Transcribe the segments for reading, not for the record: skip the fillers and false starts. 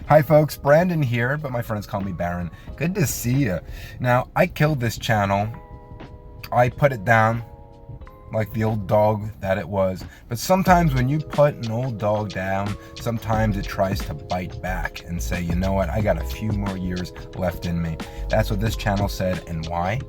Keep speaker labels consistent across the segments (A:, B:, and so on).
A: Hi folks, Brandon here, but my friends call me Baron. Good to see you. Now, I killed this channel. I put it down like the old dog that it was. But sometimes when you put an old dog down, sometimes it tries to bite back and say, you know what, I got a few more years left in me. That's what this channel said, and why?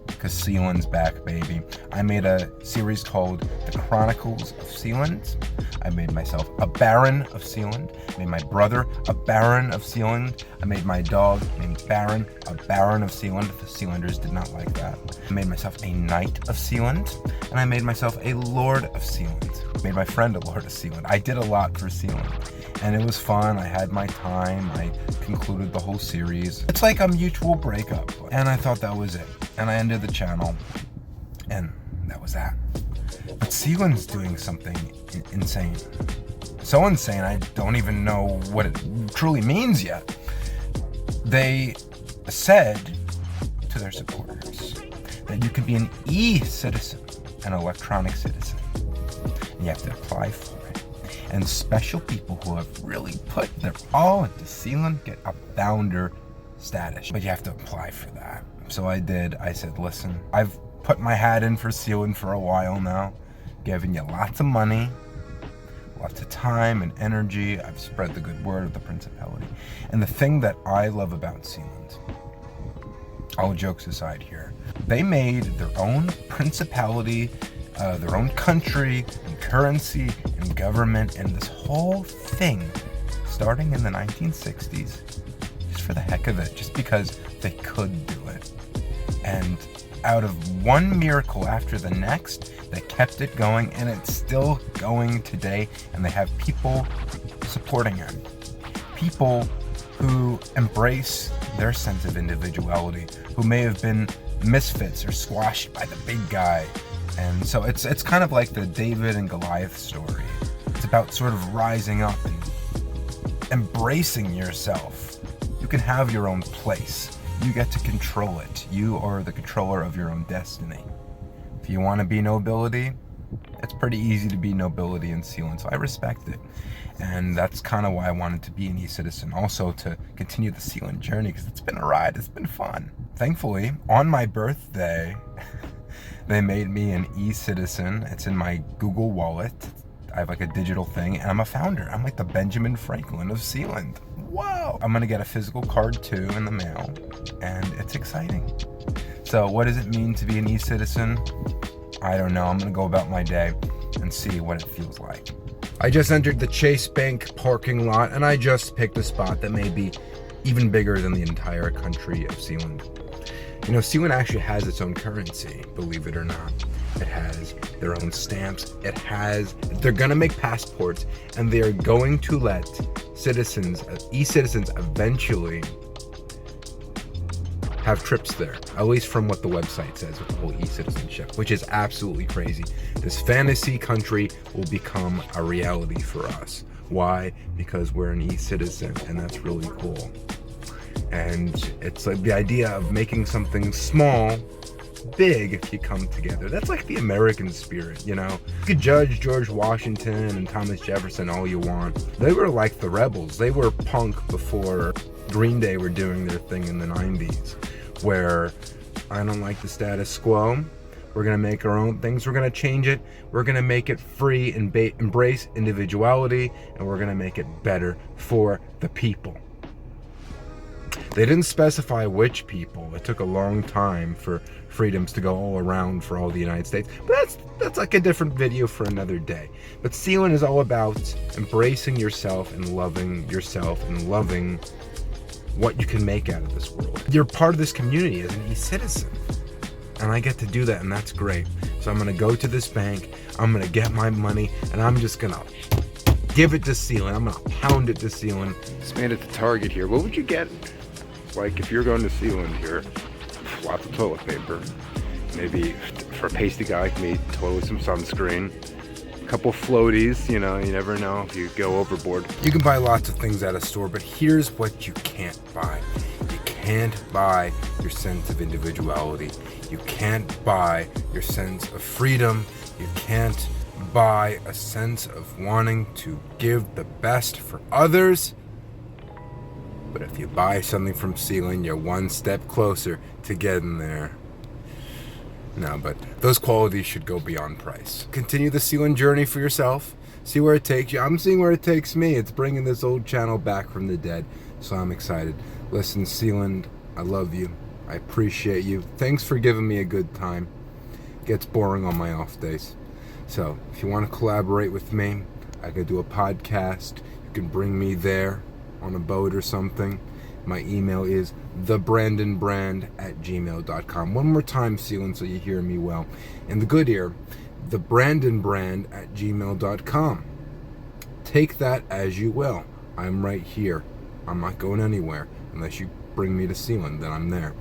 A: Because Sealand's back, baby. I made a series called The Chronicles of Sealand. I made myself a Baron of Sealand. I made my brother a Baron of Sealand. I made my dog named Baron a Baron of Sealand. The Sealanders did not like that. I made myself a Knight of Sealand, and I made myself a Lord of Sealand. I made my friend a Lord of Sealand. I did a lot for Sealand, and it was fun. I had my time. I concluded the whole series. It's like a mutual breakup, and I thought that was it. And I ended the channel, and that was that. But Sealand's doing something insane. So insane, I don't even know what it truly means yet. They said to their supporters that you could be an e-citizen, an electronic citizen, and you have to apply for it. And special people who have really put their all into Sealand get a founder status, but you have to apply for that. So I did. I said, listen, I've put my hat in for Sealand for a while now, giving you lots of money, lots of time and energy. I've spread the good word of the principality. And the thing that I love about Sealand, all jokes aside here, they made their own principality, their own country and currency and government, and this whole thing starting in the 1960s, just for the heck of it, just because they could do it. And out of one miracle after the next, they kept it going, and it's still going today, and they have people supporting it. People who embrace their sense of individuality, who may have been misfits or squashed by the big guy. And so it's kind of like the David and Goliath story. It's about sort of rising up and embracing yourself. You can have your own place. You get to control it. You are the controller of your own destiny. If you want to be nobility, it's pretty easy to be nobility in Sealand, so I respect it. And that's kind of why I wanted to be an e-citizen, also to continue the Sealand journey, because it's been a ride, it's been fun. Thankfully, on my birthday, they made me an e-citizen. It's in my Google Wallet. I have like a digital thing, and I'm a founder. I'm like the Benjamin Franklin of Sealand. Wow! I'm gonna get a physical card too in the mail, and it's exciting. So what does it mean to be an e-citizen? I don't know. I'm gonna go about my day and see what it feels like. I just entered the Chase Bank parking lot, and I just picked a spot that may be even bigger than the entire country of Sealand. You know, Sealand actually has its own currency, believe it or not. It has their own stamps. They're gonna make passports, and they're going to let citizens, e-citizens eventually have trips there, at least from what the website says with the whole e-citizenship, which is absolutely crazy. This fantasy country will become a reality for us. Why? Because we're an e-citizen, and that's really cool. And it's like the idea of making something small big if you come together. That's like the American spirit, you know? You could judge George Washington and Thomas Jefferson all you want. They were like the rebels. They were punk before Green Day were doing their thing in the 90s, where I don't like the status quo. We're gonna make our own things. We're gonna change it. We're gonna make it free and embrace individuality, and we're gonna make it better for the people. They didn't specify which people. It took a long time for freedoms to go all around for all the United States. But that's like a different video for another day. But Sealand is all about embracing yourself and loving what you can make out of this world. You're part of this community as an e-citizen. And I get to do that, and that's great. So I'm gonna go to this bank, I'm gonna get my money, and I'm just gonna give it to Sealand. I'm gonna pound it to Sealand. Just made it to Target here. What would you get? Like if you're going to Sealand here, lots of toilet paper, maybe for a pasty guy like me, totally some sunscreen, a couple floaties, you know, you never know if you go overboard. You can buy lots of things at a store, but here's what you can't buy. You can't buy your sense of individuality. You can't buy your sense of freedom. You can't buy a sense of wanting to give the best for others. But if you buy something from Sealand, you're one step closer to getting there. No, but those qualities should go beyond price. Continue the Sealand journey for yourself. See where it takes you. I'm seeing where it takes me. It's bringing this old channel back from the dead. So I'm excited. Listen, Sealand, I love you. I appreciate you. Thanks for giving me a good time. It gets boring on my off days. So if you want to collaborate with me, I could do a podcast. You can bring me there on a boat or something. My email is thebrandonbrand@gmail.com. One more time, Sealand, so you hear me well. In the good ear, thebrandonbrand@gmail.com. Take that as you will. I'm right here. I'm not going anywhere unless you bring me to Sealand, then I'm there.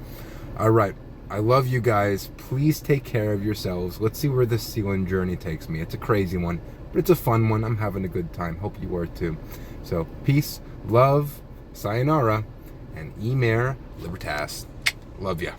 A: All right. I love you guys. Please take care of yourselves. Let's see where this Sealand journey takes me. It's a crazy one, but it's a fun one. I'm having a good time. Hope you are too. So peace, love, sayonara, and emer libertas. Love ya.